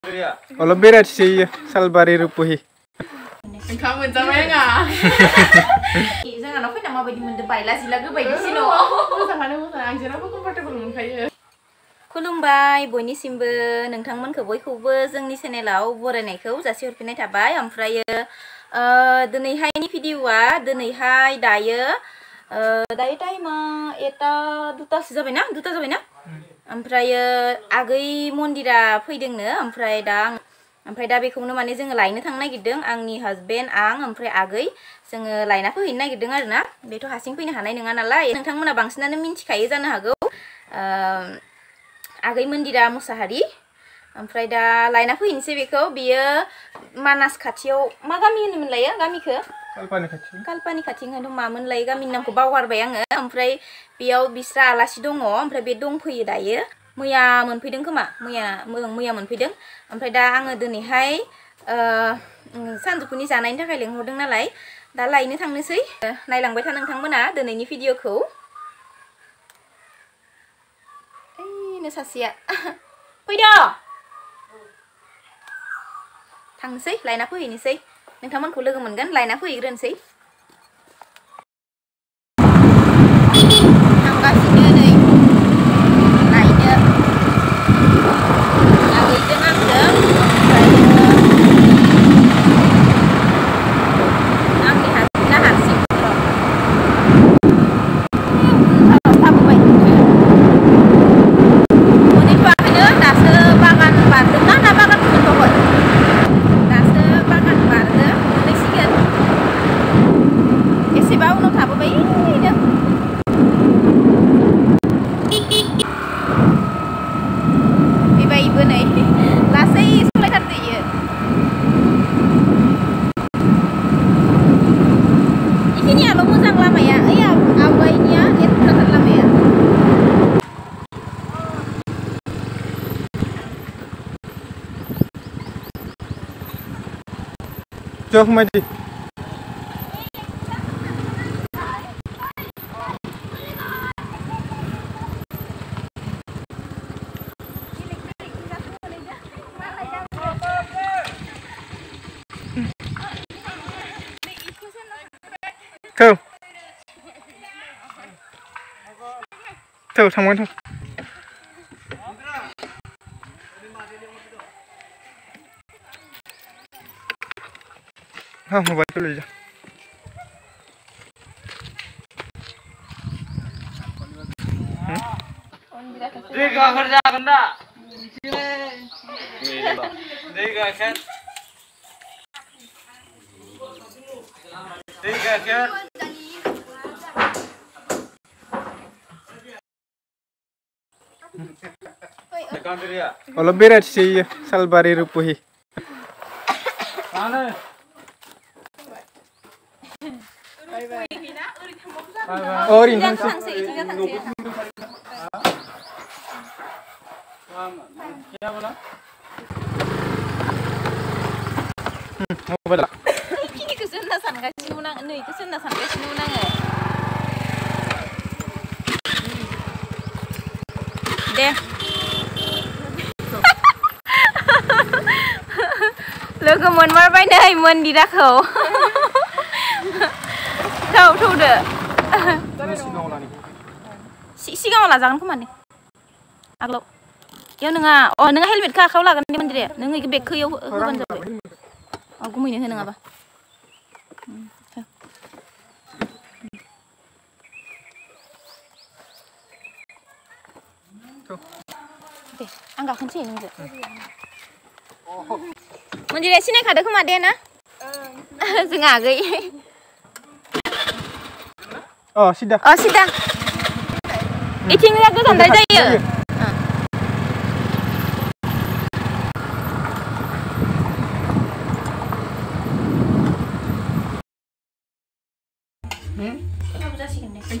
Kalau berat sih salbari rupuhi. Kamu mencapai enggak? Jangan apa nama bagi mendebai lah sila gue bagi sino. Anjir aku comfortable मोनखायो. खुलुमबाय बयनिसिमबो नोंथांमोनखौ बयखौबो जोंनि चेनेलाव बरायनायखौ जासिहरफिननाय थाबाय ओमफ्रायो दिनैहायनि भिडिअआ दिनैहाय दायो टाइमा 2टासो जाबाय ना ओमफ्रायो आगै मन्दिरा फैदोंनो ओमफ्राय दा बेखौनो माने जोङो लायनो थांनो नागिरदों आंनि हासबेन्ड आं ओमफ्राय आगै जोङो लायना फैहैनो नागिरदों आरोना बेथ' हारसिं फैनो हानाय नङा नालाय नोंथांमोना बांसिनानो मिन्थिखायो जानो हागौ आगै मन्दिरा मुसाहारि ओमफ्राय दा लायना फैनोसै बेखौ बियो मानास खाथियाव मा गामि होनोमोनलायो गामिखौ कालपानि खाथि होनो मामोनलाय गामिनि नामखौ बावगारबाय आङो ओमफ्राय बेयाव बिस्रा आलासि दङ ओमफ्राय बे दंफैयो दायो मैया मोनफैदों खोमा मैया मोनफैदों ओमफ्राय दा आङो दिनैहाय सानजौफुनि जानायनि थाखाय लेंहरदों नालाय दा लायनो थांनोसै नायलांबाय था नोंथांमोना दिनैनि भिडिअखौ सासेया फैदो थांनोसै लायना फैहैनोसै नोंथांमोनखौ लोगो मोनगोन लायना फैहैग्रोनोसै थांगासिनो नै लायनो आगैजों आंजों आंनि हारसिंना हारसिं Jauh mati. Tuh, sama tuh. Mau bantu aja. Tiga kerja kena. Tiga kan. Tiga kan. Kalau berat sih salbari rupuhi. Mana? Oh, ini kan mau balik. ini kesana sangaसिनो nang नै kesana sangaसिनो नाङो दे लोगो मोनमारबाय नै मन्दिराखौ थौदो सिगाङाव लाजागोन खोमा ने आगोलाव याव नोङा नोङा हेलमेटखौ आखायाव लागोन दे मन्दिरे नों इखो बेगखौ याव होबानो जाबाय गुमैनो हो नङाबा दे आं गाखोनोसै नोंजों मन्दिरे सिनायखादो खोमा दे ना जों आगै Sidah. Sidah. Itingnya गोजानद्राय जायो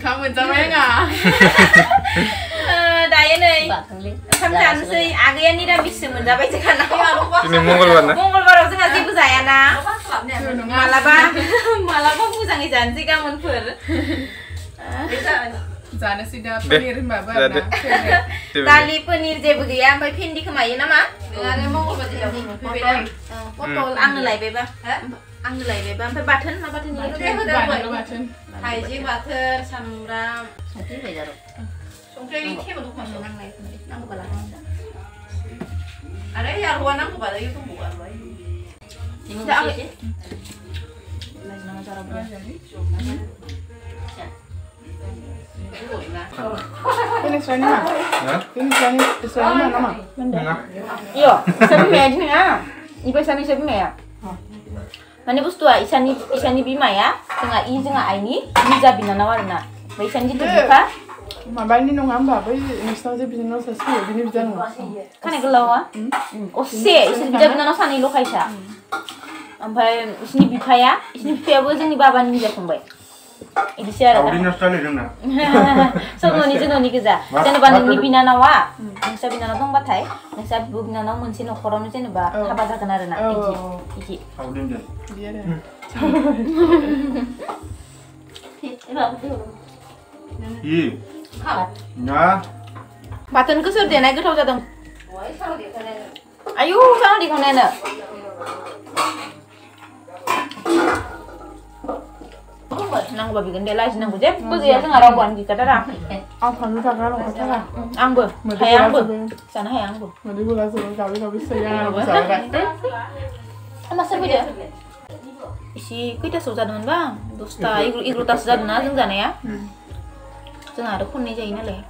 Kamu mencapai enggak? Dayo नै ओंखाम जानोसै आगैया निरामिससो मोनजाबाय जोंहाना Ini Mongolbar ना? मंगलबाराव जोंहा जेबो जायाना मालाबा मोजाङै जानोसै गाबोनफोर जानो सिदा पनिर होनबाबो आरो ना दालि पनिर जेबो गैया ओमफ्राय भिन्दि खोमायो नामा आरो मंगलबार पटल आंनो लायबायबा आंनो लायबायबा ओमफ्य बाथोन मा बाथोन बाथोन हाइजें बाथोन सामब्राम संख्रि होबाय संख्रि टेबोल दखान नांलाय नांगौबा लाना आरो यारवा नांगौबा यो दंबावो आरो Ini suami mana? Ini suami mana mah? Iya, suami mea ini ya. Ibu suami mea. Mana bustuwa isani bima ya, tengah I tengah ini, bisa bina nawarna. Isani itu buka. Mabal ni nungam bapak, ini sahaja bina nol sesi, bina bisa nol. Kan egelau ah? Oh se, isani bisa bina nol sani lo kaisa. Ampai isini bipaya, ni baba ni bisa kumbai. Ini sih ada. Audin nostalgia dong Sononi kerja. Jangan banding binanawa. Nengsa binanawa dong batai. Nengsa binanawa munci nokoron itu nih bah. Apa tak kenal na? Iki. Audin deh. Dia deh. Iya. Nah. Batun kusur dia naik ke tau jadong. Ayo, sama di mana na? Nang babi gende lah nang buje, buje ya nggak rawan di kata ram. Apa lu tak kalau kata lah? Anggur, hayang bu, sana hayang bu. Mesti gula suruh kami sayang apa sahaja. Masa beda? Isi kita susah dengan bang, dosta igru tas jadi na jeng jana ya. Jeng ada kun nih jadi nale.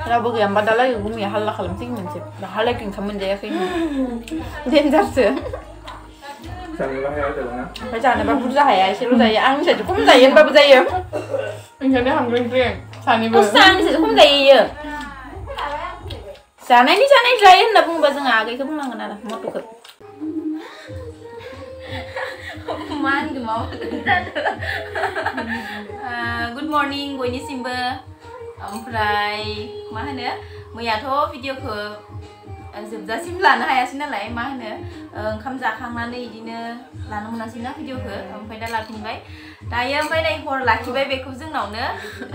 Rabu yang padahal ya bumi hal lah kalau sih mencip, hal lagi kamen jaya kayak danger sih. Jangan lah ya jangan. Jangan babu jaya, siapa jaya, ang saya cukup jaya, babu jaya. Ini hanggring-gring, sani ber. Sang saya cukup jaya. Sana ini jaya, nak pun bahasa ngagai, kamu nggak kenal, mau tukar. Man, mau. Good morning, gue ini Simba. Omprai, mana? Melihat video ke जोबजासिम लानो हायासै नालाय मा होनो ओंखाम जाखांनानै इदिनो लानो मोनासै ना भिडिअखौ ओमफ्राय दा लाफिनबाय दायो ओमफ्राय नै हर लाखिबाय बेखौ जोंनावनो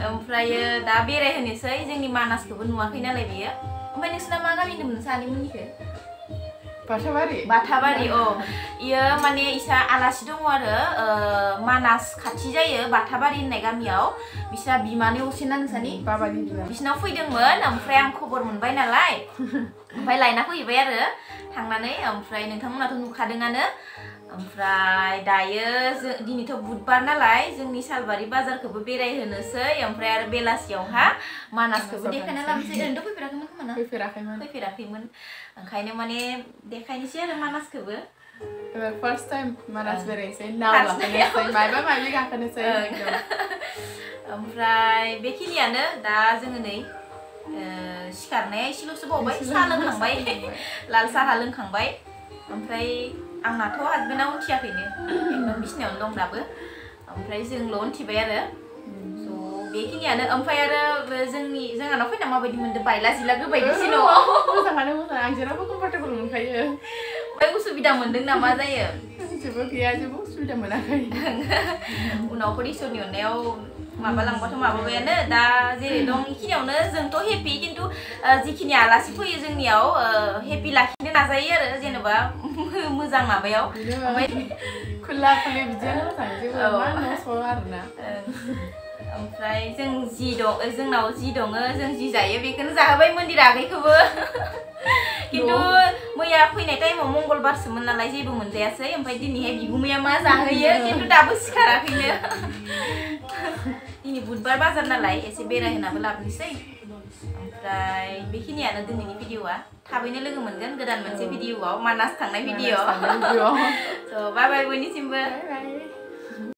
ओमफ्रायो दा बेरायहोनोसै जोंनि मानासखौबो नुवाखै नालाय बियो ओमफ्राय नोंसिना मा गामि होनदोंमोन सानैमोननिखौ बाथाबारि इयो माने इसा आलासि दङ आरो मानास खाथि जायो बाथाबारि होननाय गामियाव बिसा बिमानै असेना नोंसानि बिसिनाव फैदोंमोन ओमफ्राय आं खबर मोनबाय नालाय ओमफ्राय लायना फैबाय आरो थांनानै ओमफ्राय नोंथांमोनाथ' नुखादोंआनो ओमफ्राय दायो दिनैथ' बुधबार नालाय जोंनि सालबारि बाजारखौबो बेरायहोनोसै ओमफ्राय आरो बेलासियावहा मानासखौबो देखायना लानोसै ओरैनोथ' फैफेराखैमोन खोमा ना फैफेराखैमोन ओंखायनो माने देखायनोसै आरो मानासखौबो first time manas बेरायनोसै नाव लाफैनोसै मायबा मायबि गाखोनोसै ओमफ्राय बेखिनियानो दा जोङो नै सिखारनाया एसेल'सो बावबाय साहा लोंखांबाय लाल साहा लोंखांबाय ओमफ्राय आंनाथ' हासबेन्डआ उथियाखैनो एकदम बिसिनायावनो दं दाबो ओमफ्राय जोंल' उथिबाय आरो स' बेखिनियानो ओमफ्राय आरो जोंहानाव फैना माबायदि मोनदों बायला जिला गोबायदिसो न'आव मोजाङानो मोजां आं जेरावबो कम्फर्टेबल मोनखायो ओमफ्राय उसुबिदा मोनदों ना मा जायो जेबो गैया जेबो उसुबिदा मोनाखै उनावफोर इसोरनि अननायाव माबा लांबाथ' माबाबायानो दा जेरै दं इखिनियावनो जोंथ' हेपि खिन्थु जिखिनि आलासि फैयो जोंनियाव हेपि लाखिनो नाजायो आरो जेनेबा मोजां माबायाव ओमफ्राय खुला खुलि बिदियानो मोजां जेबो मा न'स' आरोना ओमफ्राय जोंनाव जि दङ जों जि जायो बेखौनो जाहोबाय मन्दिर आगैखौबो खिन्थु मैया फैनाय टाइमाव मंगलबारसोमोन नालाय जेबो मोनजायासै ओमफ्राय दिनैहाय बिगुमाया मा जाहोयो खिन्थु दाबो सिखाराखैनो दिनै बुधबार बाजार नालाय एसे बेरायहोनाबो लाबोनोसै ओमफ्राय बेखिनियानो दिनैनि भिडिअआ थाबैनो लोगो मोनगोन गोदान मोनसे भिडिअआव मानास थांनाय भिडिअ स' बाय बाय बयनिसिमबो